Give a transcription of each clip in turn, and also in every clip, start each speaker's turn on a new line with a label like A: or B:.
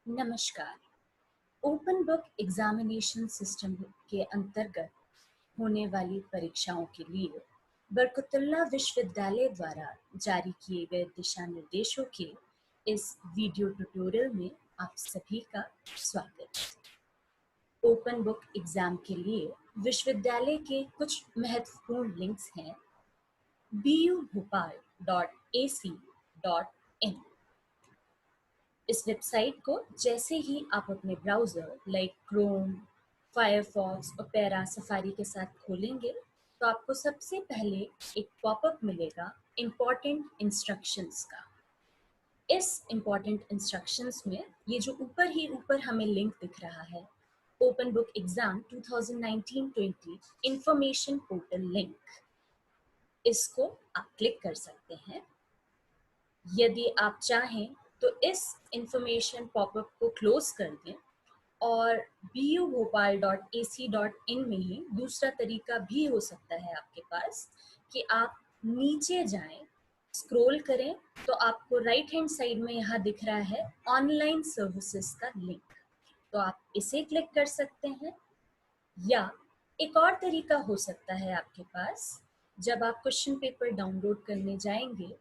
A: नमस्कार। Open book examination system के अंतर्गत होने वाली परीक्षाओं के लिए बरकतुल्लाह विश्वविद्यालय द्वारा जारी किए गए दिशा निर्देशों के इस वीडियो ट्यूटोरियल में आप सभी का स्वागत है। ओपन बुक एग्जाम के लिए विश्वविद्यालय के कुछ महत्वपूर्ण लिंक्स हैं bubhopal.ac.in। इस वेबसाइट को जैसे ही आप अपने browser like Chrome, Firefox, opera, safari के साथ खोलेंगे तो आपको सबसे पहले एक पॉपअप मिलेगा इम्पॉर्टेंट इंस्ट्रक्शंस का। इस इम्पॉर्टेंट इंस्ट्रक्शंस में ये जो ऊपर हमें लिंक दिख रहा है, open book exam 2019-20 information portal link, इसको आप क्लिक कर सकते हैं। यदि आप चाहें तो इस इंफॉर्मेशन पॉपअप को क्लोज कर दें और bubhopal.ac.in में ही दूसरा तरीका भी हो सकता है आपके पास कि आप नीचे जाएं, स्क्रॉल करें तो आपको राइट हैंड साइड में यहाँ दिख रहा है ऑनलाइन सर्विसेज का लिंक, तो आप इसे क्लिक कर सकते हैं। या एक और तरीका हो सकता है आपके पास, जब आप क्वेश्चन पेपर डाउनलोड करने जाएंगे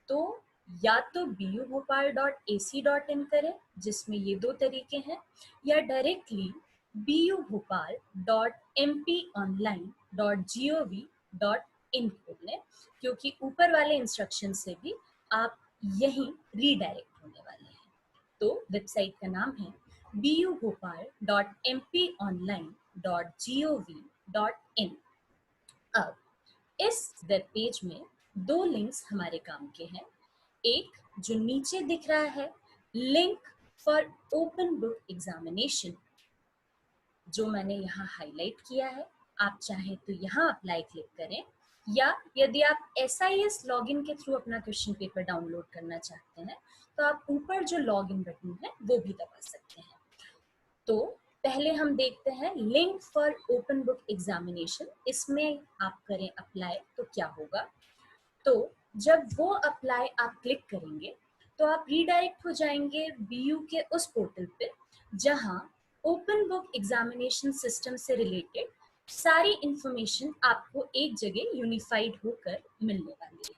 A: तो या तो bubhopal.ac.in करें जिसमें ये दो तरीके हैं, या डायरेक्टली bubhopal.mponline.gov.in खोल लें, क्योंकि ऊपर वाले इंस्ट्रक्शन से भी आप यहीं रीडायरेक्ट होने वाले हैं। तो वेबसाइट का नाम है bubhopal.mponline.gov.in। अब इस वेब पेज में दो लिंक्स हमारे काम के हैं। एक जो नीचे दिख रहा है, link for open book examination, जो मैंने यहाँ हाईलाइट किया है। आप चाहें तो यहाँ अप्लाई क्लिक करें, या यदि आप SIS लॉगिन के थ्रू अपना क्वेश्चन पेपर डाउनलोड करना चाहते हैं तो आप ऊपर जो लॉगिन बटन है वो भी दबा सकते हैं। तो पहले हम देखते हैं link for open book examination, इसमें आप करें अप्लाई तो क्या होगा। तो जब वो अप्लाई आप क्लिक करेंगे तो आप रीडायरेक्ट हो जाएंगे BU के उस पोर्टल पे जहां ओपन बुक एग्जामिनेशन सिस्टम से रिलेटेड सारी इंफॉर्मेशन आपको एक जगह यूनिफाइड होकर मिलने वाली है।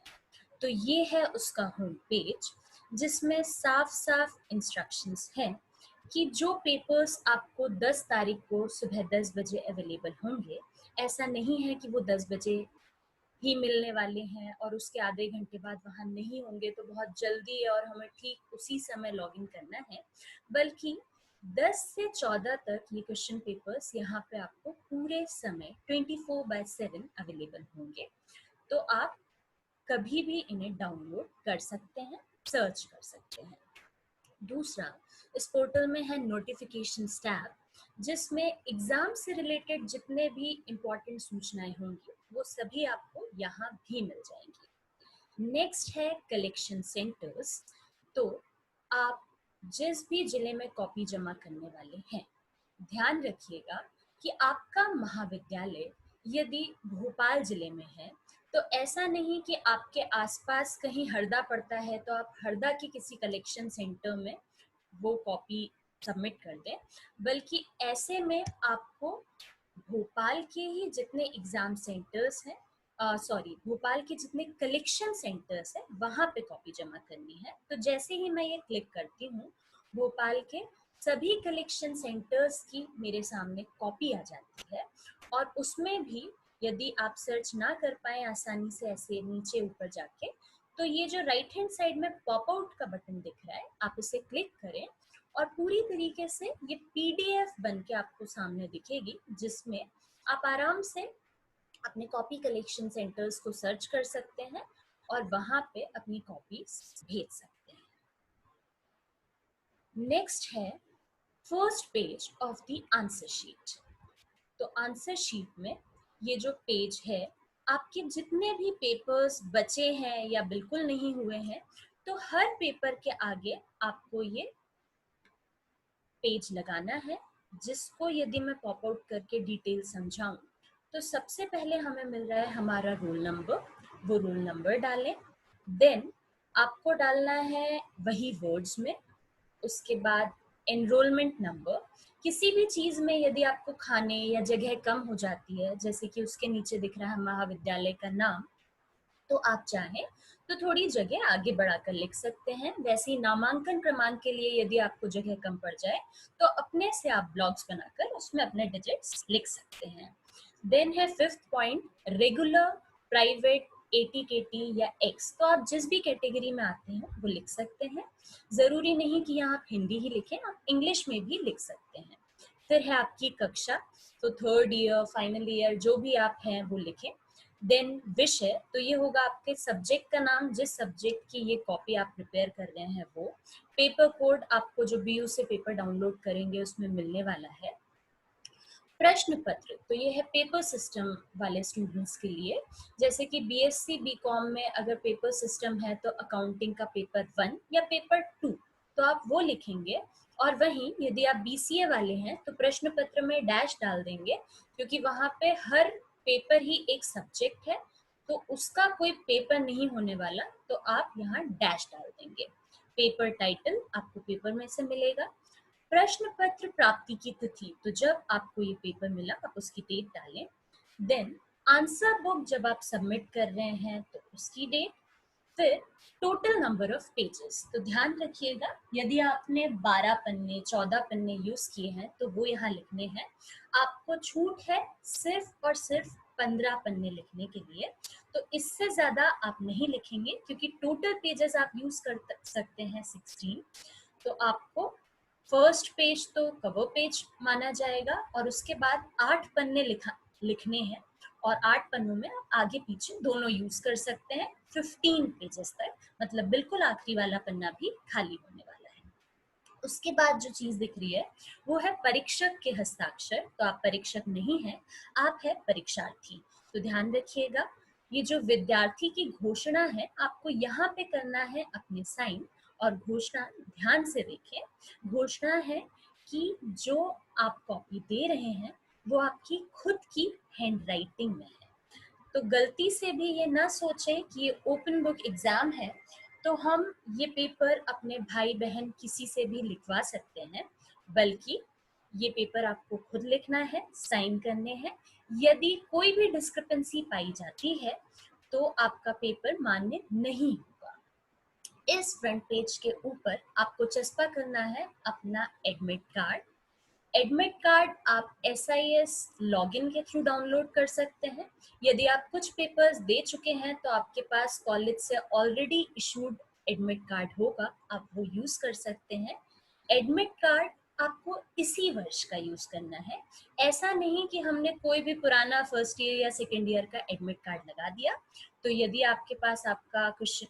A: तो ये है उसका होम पेज, जिसमें साफ साफ इंस्ट्रक्शंस हैं कि जो पेपर्स आपको 10 तारीख को सुबह 10 बजे अवेलेबल होंगे, ऐसा नहीं है कि वो 10 बजे ही मिलने वाले हैं और उसके आधे घंटे बाद वहाँ नहीं होंगे तो बहुत जल्दी है और हमें ठीक उसी समय लॉगिन करना है, बल्कि 10 से 14 तक ये क्वेश्चन पेपर्स यहाँ पे आपको पूरे समय 24/7 अवेलेबल होंगे। तो आप कभी भी इन्हें डाउनलोड कर सकते हैं, सर्च कर सकते हैं। दूसरा, इस पोर्टल में है नोटिफिकेशन टैब, जिसमें एग्जाम से रिलेटेड जितने भी इम्पोर्टेंट सूचनाएं होंगी वो सभी आपको यहाँ भी मिल जाएंगी। नेक्स्ट है कलेक्शन सेंटर्स। तो आप जिस भी जिले में कॉपी जमा करने वाले हैं, ध्यान रखिएगा कि आपका महाविद्यालय यदि भोपाल जिले में है तो ऐसा नहीं कि आपके आसपास कहीं हरदा पड़ता है तो आप हरदा के किसी कलेक्शन सेंटर में वो कॉपी सबमिट कर दें, बल्कि ऐसे में आपको भोपाल के ही जितने एग्जाम सेंटर्स हैं, भोपाल के जितने कलेक्शन सेंटर्स हैं वहाँ पे कॉपी जमा करनी है। तो जैसे ही मैं ये क्लिक करती हूँ, भोपाल के सभी कलेक्शन सेंटर्स की मेरे सामने कॉपी आ जाती है, और उसमें भी यदि आप सर्च ना कर पाए आसानी से ऐसे नीचे ऊपर जाके, तो ये जो राइट हैंड साइड में पॉप आउट का बटन दिख रहा है, आप इसे क्लिक करें और पूरी तरीके से ये PDF बन के आपको सामने दिखेगी, जिसमें आप आराम से अपने कॉपी कलेक्शन सेंटर्स को सर्च कर सकते हैं और वहां पे अपनी कॉपीज भेज सकते हैं। नेक्स्ट है first page of the answer sheet. तो आंसर शीट में ये जो पेज है, आपके जितने भी पेपर्स बचे हैं या बिल्कुल नहीं हुए हैं, तो हर पेपर के आगे आपको ये पेज लगाना है, जिसको यदि मैं पॉप आउट करके डिटेल समझाऊं तो सबसे पहले हमें मिल रहा है हमारा रोल नंबर, वो रोल नंबर डालें। देन आपको डालना है वही वर्ड्स में, उसके बाद एनरोलमेंट नंबर। किसी भी चीज में यदि आपको खाने या जगह कम हो जाती है, जैसे कि उसके नीचे दिख रहा है महाविद्यालय का नाम, तो आप चाहें तो थोड़ी जगह आगे बढ़ाकर लिख सकते हैं। वैसे ही नामांकन क्रमांक के लिए यदि आपको जगह कम पड़ जाए तो अपने से आप ब्लॉक्स बनाकर उसमें अपने डिजिट्स लिख सकते हैं। देन है fifth point, regular, private, ATKT या एक्स। तो आप जिस भी कैटेगरी में आते हैं वो लिख सकते हैं। जरूरी नहीं कि यहाँ आप हिंदी ही लिखें, आप इंग्लिश में भी लिख सकते हैं। फिर है आपकी कक्षा, तो थर्ड ईयर, फाइनल ईयर, जो भी आप हैं वो लिखें। देन विषय, तो ये होगा आपके सब्जेक्ट का नाम, जिस सब्जेक्ट की ये कॉपी आप प्रिपेयर कर रहे हैं वो। पेपर कोड आपको जो बीयू से पेपर डाउनलोड करेंगे उसमें मिलने वाला है। प्रश्न पत्र, तो ये है पेपर सिस्टम वाले स्टूडेंट्स के लिए। जैसे कि बीएससी बीकॉम में अगर पेपर सिस्टम है तो अकाउंटिंग का पेपर 1 या पेपर 2, तो आप वो लिखेंगे। और वहीं यदि आप बीसीए वाले हैं तो प्रश्न पत्र में डैश डाल देंगे, क्योंकि वहां पे हर पेपर ही एक सब्जेक्ट है, तो उसका कोई पेपर नहीं होने वाला, तो आप यहाँ डैश डाल देंगे। पेपर टाइटल आपको पेपर में से मिलेगा। प्रश्न पत्र प्राप्ति की तिथि, तो जब आपको ये पेपर मिला आप उसकी डेट डालें। देन आंसर बुक जब आप सबमिट कर रहे हैं तो उसकी डेट। फिर टोटल नंबर ऑफ पेजेस, तो ध्यान रखिएगा यदि आपने 12 पन्ने 14 पन्ने यूज किए हैं तो वो यहाँ लिखने हैं। आपको छूट है सिर्फ और सिर्फ 15 पन्ने लिखने के लिए, तो इससे ज्यादा आप नहीं लिखेंगे, क्योंकि टोटल पेजेस आप यूज कर सकते हैं 16। तो आपको फर्स्ट पेज तो कवर पेज माना जाएगा, और उसके बाद 8 पन्ने लिखने हैं, और 8 पन्नों में आप आगे पीछे दोनों यूज कर सकते हैं 15 पेजेस तक, मतलब बिल्कुल आखिरी वाला पन्ना भी खाली होने वाला है। उसके बाद जो चीज दिख रही है वो है परीक्षक के हस्ताक्षर। तो आप परीक्षक नहीं हैं, आप है परीक्षार्थी। तो ध्यान रखिएगा, ये जो विद्यार्थी की घोषणा है आपको यहाँ पे करना है अपने साइन। और घोषणा ध्यान से देखें, घोषणा है कि जो आप कॉपी दे रहे हैं वो आपकी खुद की हैंड राइटिंग में है। तो गलती से भी ये ना सोचें कि ये ओपन बुक एग्जाम है तो हम ये पेपर अपने भाई बहन किसी से भी लिखवा सकते हैं, बल्कि ये पेपर आपको खुद लिखना है, साइन करने हैं। यदि कोई भी डिस्क्रिपेंसी पाई जाती है तो आपका पेपर मान्य नहीं होगा। इस फ्रंट पेज के ऊपर आपको चस्पा करना है अपना एडमिट कार्ड। एडमिट कार्ड आप SIS लॉगिन के थ्रू डाउनलोड कर सकते हैं। यदि आप कुछ पेपर्स दे चुके हैं तो आपके पास कॉलेज से ऑलरेडी इशूड एडमिट कार्ड होगा, आप वो यूज कर सकते हैं। एडमिट कार्ड आपको इसी वर्ष का यूज करना है। ऐसा नहीं कि हमने कोई भी पुराना फर्स्ट ईयर या सेकेंड ईयर का एडमिट कार्ड लगा दिया। तो यदि आपके पास आपका कुछ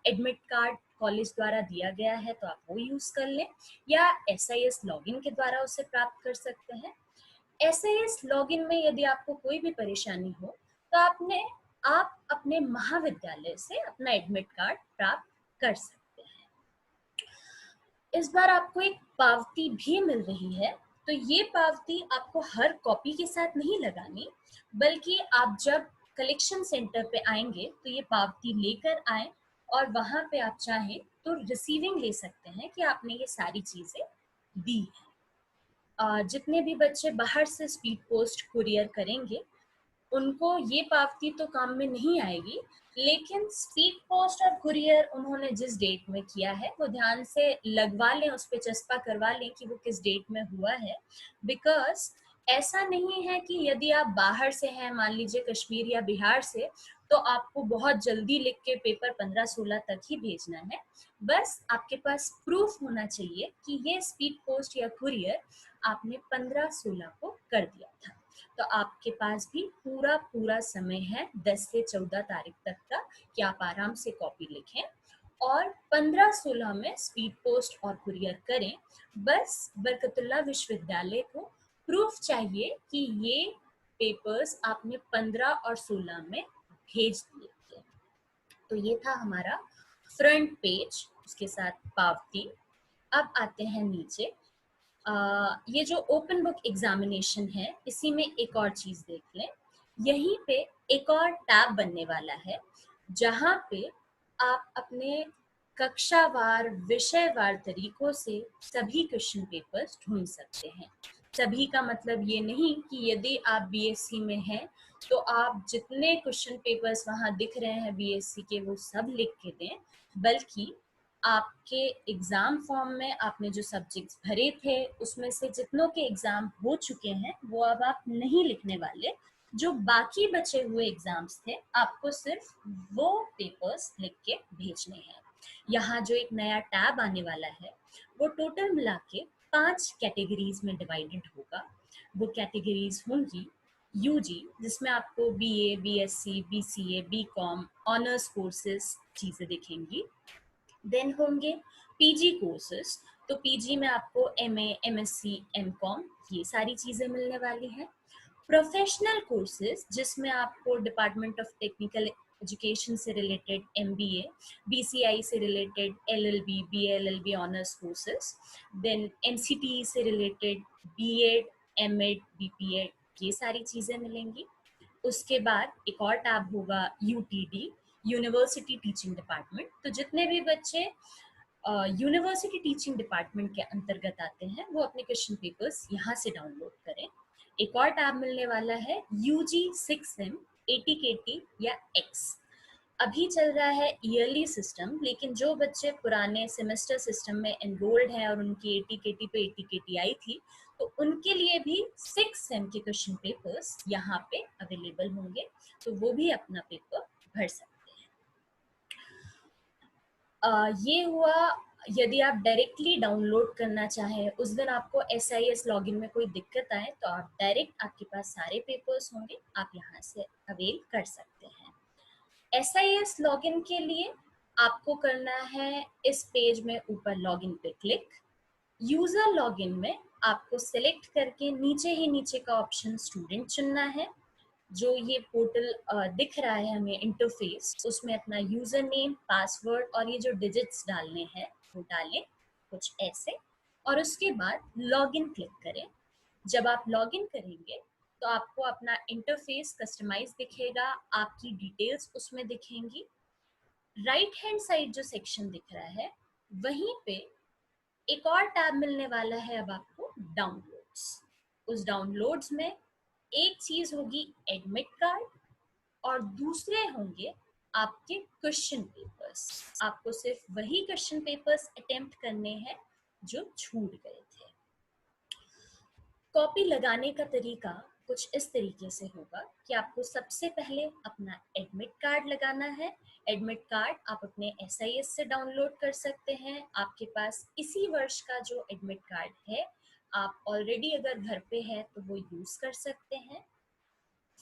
A: एडमिट कार्ड कॉलेज द्वारा दिया गया है तो आप वो यूज कर लें, या SIS लॉगिन के द्वारा उसे प्राप्त कर सकते हैं। SIS लॉगिन में यदि आपको कोई भी परेशानी हो तो आप अपने महाविद्यालय से अपना एडमिट कार्ड प्राप्त कर सकते हैं। इस बार आपको एक पावती भी मिल रही है। तो ये पावती आपको हर कॉपी के साथ नहीं लगानी, बल्कि आप जब कलेक्शन सेंटर पे आएंगे तो ये पावती लेकर आए, और वहां पे आप चाहें तो रिसीविंग ले सकते हैं कि आपने ये सारी चीजें दी हैं। जितने भी बच्चे बाहर से स्पीड पोस्ट कुरियर करेंगे उनको ये पावती तो काम में नहीं आएगी, लेकिन स्पीड पोस्ट और कुरियर उन्होंने जिस डेट में किया है वो ध्यान से लगवा लें, उस पर चस्पा करवा लें कि वो किस डेट में हुआ है। बिकॉज ऐसा नहीं है कि यदि आप बाहर से हैं, मान लीजिए कश्मीर या बिहार से, तो आपको बहुत जल्दी लिख के पेपर 15-16 तक ही भेजना है। बस आपके पास प्रूफ होना चाहिए कि ये स्पीड पोस्ट या कुरियर आपने 15-16 को कर दिया था। तो आपके पास भी पूरा पूरा समय है 10 से 14 तारीख तक का कि आप आराम से कॉपी लिखें और 15-16 में स्पीड पोस्ट और कुरियर करें। बस बरकतुल्लाह विश्वविद्यालय को प्रूफ चाहिए कि ये पेपर्स आपने 15 और 16 में भेज दिए थे। तो ये था हमारा फ्रंट पेज, उसके साथ पावती। अब आते हैं नीचे। ये जो ओपन बुक एग्जामिनेशन है इसी में एक और चीज देख लें। यहीं पे एक और टैब बनने वाला है जहाँ पे आप अपने कक्षावार विषयवार तरीकों से सभी क्वेश्चन पेपर्स ढूंढ सकते हैं। सभी का मतलब ये नहीं कि यदि आप बीएससी में हैं तो आप जितने क्वेश्चन पेपर्स वहाँ दिख रहे हैं बीएससी के वो सब लिख के दें, बल्कि आपके एग्ज़ाम फॉर्म में आपने जो सब्जेक्ट्स भरे थे उसमें से जितनों के एग्ज़ाम हो चुके हैं वो अब आप नहीं लिखने वाले। जो बाकी बचे हुए एग्ज़ाम्स थे आपको सिर्फ वो पेपर्स लिख के भेजने हैं। यहाँ जो एक नया टैब आने वाला है वो टोटल मिला के 5 कैटेगरीज में डिवाइडेड होगा। वो कैटेगरीज होंगी यूजी, जिसमें आपको BA, BSc, BCA, BCom, honours courses चीज़ें दिखेंगी। देन होंगे पीजी कोर्सेज, तो पीजी में आपको एमए, एमएससी, एमकॉम ये सारी चीज़ें मिलने वाली हैं। प्रोफेशनल कोर्सेज जिसमें आपको डिपार्टमेंट ऑफ टेक्निकल एजुकेशन से रिलेटेड एमबीए, बीसीआई से related LLB, BLLB honours courses, then NCT से रिलेटेड बीएड, एमएड, बीपीएड ये सारी चीज़ें मिलेंगी। उसके बाद एक और टैब होगा यूटीडी, यूनिवर्सिटी टीचिंग डिपार्टमेंट। तो जितने भी बच्चे यूनिवर्सिटी टीचिंग डिपार्टमेंट के अंतर्गत आते हैं वो अपने क्वेश्चन पेपर्स यहाँ से डाउनलोड करें। एक और टैब मिलने वाला है यूजी 6M, एटीकेटी या एक्स। अभी चल रहा है ईयरली सिस्टम, लेकिन जो बच्चे पुराने सेमेस्टर सिस्टम में एनरोल्ड हैं और उनकी एटीकेटी पे एटीकेटी आई थी तो उनके लिए भी 6M के क्वेश्चन पेपर्स यहाँ पे अवेलेबल होंगे, तो वो भी अपना पेपर भर सकते हैं। ये हुआ यदि आप डायरेक्टली डाउनलोड करना चाहें। उस दिन आपको SIS लॉगिन में कोई दिक्कत आए तो आप डायरेक्ट, आपके पास सारे पेपर्स होंगे, आप यहाँ से अवेल कर सकते हैं। SIS लॉगिन के लिए आपको करना है इस पेज में ऊपर लॉगिन पे क्लिक। यूजर लॉगिन में आपको सिलेक्ट करके नीचे ही नीचे का ऑप्शन स्टूडेंट चुनना है। जो ये पोर्टल दिख रहा है हमें इंटरफेस, उसमें अपना यूजर नेम, पासवर्ड और ये जो डिजिट्स डालने हैं वो डालें कुछ ऐसे, और उसके बाद लॉगिन क्लिक करें। जब आप लॉगिन करेंगे तो आपको अपना इंटरफेस कस्टमाइज दिखेगा, आपकी डिटेल्स उसमें दिखेंगी। राइट हैंड साइड जो सेक्शन दिख रहा है वहीं पे एक और टैब मिलने वाला है अब आपको, डाउनलोड्स। उस डाउनलोड्स में एक चीज होगी एडमिट कार्ड और दूसरे होंगे आपके क्वेश्चन पेपर्स। आपको सिर्फ वही क्वेश्चन पेपर्स अटेम्प्ट करने हैं जो छूट गए थे। कॉपी लगाने का तरीका कुछ इस तरीके से होगा कि आपको सबसे पहले अपना एडमिट कार्ड लगाना है। एडमिट कार्ड आप अपने SIS से डाउनलोड कर सकते हैं। आपके पास इसी वर्ष का जो एडमिट कार्ड है, आप ऑलरेडी अगर घर पे है तो वो यूज़ कर सकते हैं।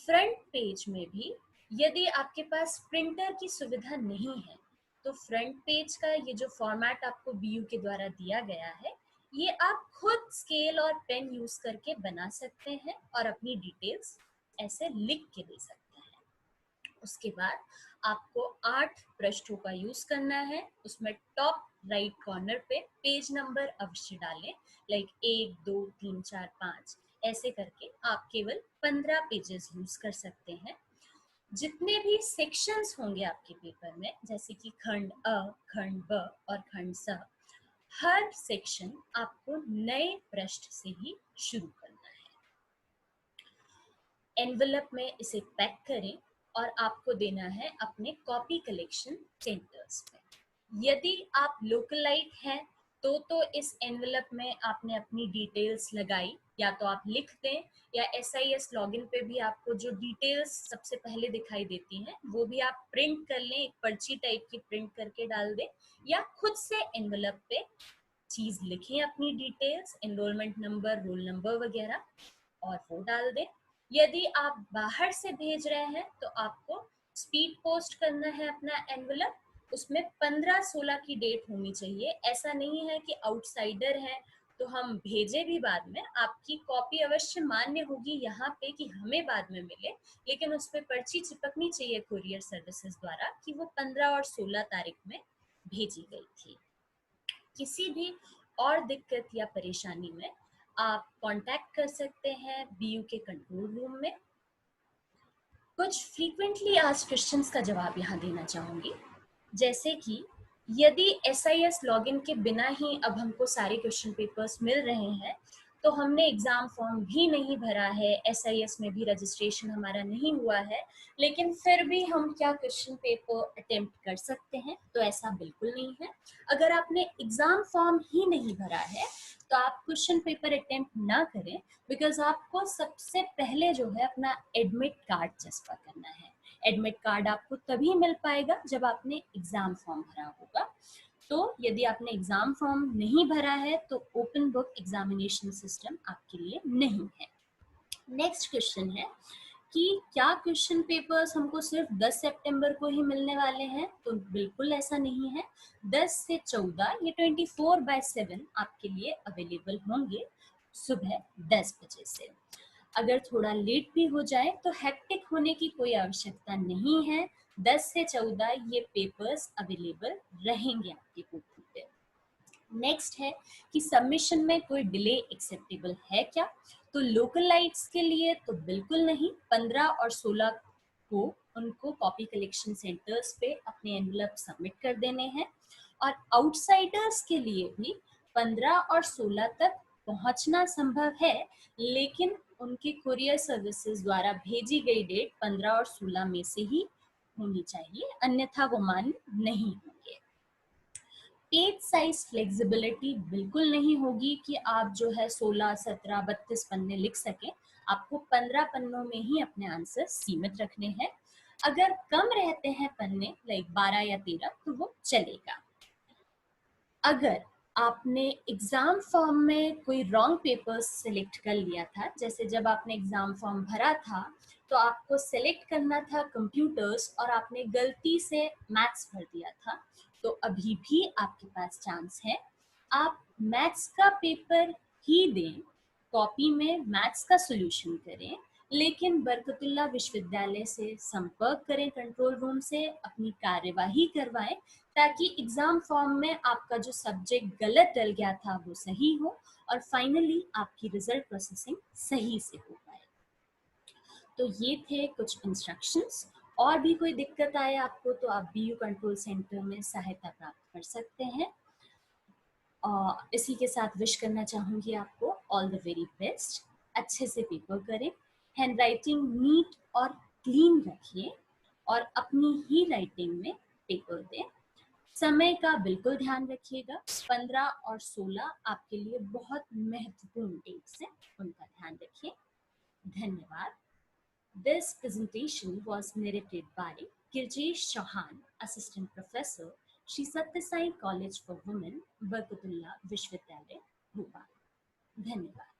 A: फ्रंट पेज में भी यदि आपके पास प्रिंटर की सुविधा नहीं है तो फ्रंट पेज का ये जो फॉर्मेट आपको BU के द्वारा दिया गया है ये आप खुद स्केल और पेन यूज करके बना सकते हैं और अपनी डिटेल्स ऐसे लिख के दे सकते हैं। उसके बाद आपको 8 पृष्ठों का यूज करना है। उसमें टॉप राइट कॉर्नर पे पेज नंबर अवश्य डालें, लाइक 1, 2, 3, 4, 5 ऐसे करके आप केवल 15 पेजेस यूज कर सकते हैं। जितने भी सेक्शंस होंगे आपके पेपर में, जैसे कि खंड अ, खंड ब और खंड स, हर सेक्शन आपको नए पृष्ठ से ही शुरू करना है। एनवेलप में इसे पैक करें और आपको देना है अपने कॉपी कलेक्शन सेंटर्स में। यदि आप लोकलाइट हैं तो इस एनवेलप में आपने अपनी डिटेल्स लगाई, या तो आप लिख दें या SIS लॉगिन पे भी आपको जो डिटेल्स सबसे पहले दिखाई देती हैं वो भी आप प्रिंट कर लें, एक पर्ची टाइप की प्रिंट करके डाल दें, या खुद से एनवेलप पे चीज लिखें अपनी details, enrolment number, roll number वगैरह, और वो डाल दें। यदि आप बाहर से भेज रहे हैं तो आपको स्पीड पोस्ट करना है अपना एनवेलप। उसमें 15-16 की डेट होनी चाहिए। ऐसा नहीं है कि आउटसाइडर है तो हम भेजे भी बाद में, आपकी कॉपी अवश्य मान्य होगी यहाँ पे कि हमें बाद में मिले, लेकिन उस पर पर्ची चिपकनी चाहिए कुरियर सर्विसेज द्वारा कि वो 15 और 16 तारीख में भेजी गई थी। किसी भी और दिक्कत या परेशानी में आप कांटेक्ट कर सकते हैं BU के कंट्रोल रूम में। कुछ फ्रीक्वेंटली आस्क्ड क्वेश्चंस का जवाब यहाँ देना चाहूँगी, जैसे कि यदि SIS लॉगिन के बिना ही अब हमको सारे क्वेश्चन पेपर्स मिल रहे हैं, तो हमने एग्जाम फॉर्म भी नहीं भरा है, SIS में भी रजिस्ट्रेशन हमारा नहीं हुआ है, लेकिन फिर भी हम क्या क्वेश्चन पेपर अटेम्प्ट कर सकते हैं? तो ऐसा बिल्कुल नहीं है। अगर आपने एग्जाम फॉर्म ही नहीं भरा है तो आप क्वेश्चन पेपर अटेम्प्ट ना करें, बिकॉज आपको सबसे पहले जो है अपना एडमिट कार्ड चस्पा करना है। एडमिट कार्ड आपको तभी मिल पाएगा जब आपने एग्जाम फॉर्म भरा होगा। तो यदि आपने एग्जाम फॉर्म नहीं भरा है तो ओपन बुक एग्जामिनेशन सिस्टम आपके लिए नहीं है। नेक्स्ट क्वेश्चन है कि क्या क्वेश्चन पेपर्स हमको सिर्फ 10 सितंबर को ही मिलने वाले हैं? तो बिल्कुल ऐसा नहीं है। 10 से 14 ये 24/7 आपके लिए अवेलेबल होंगे सुबह 10 बजे से। अगर थोड़ा लेट भी हो जाए तो हेक्टिक होने की कोई आवश्यकता नहीं है। 10 से 14 ये पेपर्स अवेलेबल रहेंगे आपके पोर्टल पे। नेक्स्ट है कि सबमिशन में कोई डिले एक्सेप्टेबल है क्या? तो लोकल लाइट्स के लिए तो बिल्कुल नहीं। 15 और 16 को उनको कॉपी कलेक्शन सेंटर्स पे अपने एनवलप सबमिट कर देने हैं, और आउटसाइडर्स के लिए भी 15 और 16 तक पहुंचना संभव है, लेकिन उनके कुरियर सर्विसेज द्वारा भेजी गई डेट 15 और 16 में से ही होनी चाहिए, अन्यथा वो मान्य नहीं होंगे। पेज साइज फ्लेक्सिबिलिटी बिल्कुल नहीं होगी कि आप जो है 16, 17, 32 पन्ने लिख सकें। आपको 15 पन्नों में ही अपने आंसर सीमित रखने हैं। अगर कम रहते हैं पन्ने, लाइक 12 या 13, तो वो चलेगा। अगर आपने एग्जाम फॉर्म में कोई रॉन्ग पेपर्स सिलेक्ट कर लिया था, जैसे जब आपने एग्जाम फॉर्म भरा था तो आपको सिलेक्ट करना था कंप्यूटर्स और आपने गलती से मैथ्स भर दिया था, तो अभी भी आपके पास चांस है। आप मैथ्स का पेपर ही दें, कॉपी में मैथ्स का सॉल्यूशन करें, लेकिन बरकतुल्लाह विश्वविद्यालय से संपर्क करें, कंट्रोल रूम से अपनी कार्यवाही करवाएं, ताकि एग्जाम फॉर्म में आपका जो सब्जेक्ट गलत डल गया था वो सही हो और फाइनली आपकी रिजल्ट प्रोसेसिंग सही से हो पाए। तो ये थे कुछ इंस्ट्रक्शंस। और भी कोई दिक्कत आए आपको तो आप BU कंट्रोल सेंटर में सहायता प्राप्त कर सकते हैं। इसी के साथ विश करना चाहूँगी आपको ऑल द वेरी बेस्ट। अच्छे से पेपर करें, हैंड राइटिंग नीट और क्लीन रखिए और अपनी ही राइटिंग में पेपर दें। समय का बिल्कुल ध्यान रखिएगा। 15 और 16 आपके लिए बहुत महत्वपूर्ण डेट्स हैं, उनका ध्यान रखिए। धन्यवाद। This presentation was narrated by Kirjesh Chauhan, Assistant Professor, Shri Satya Sai College for Women, Barkatullah Vishwavidyalaya, Bhopal. धन्यवाद।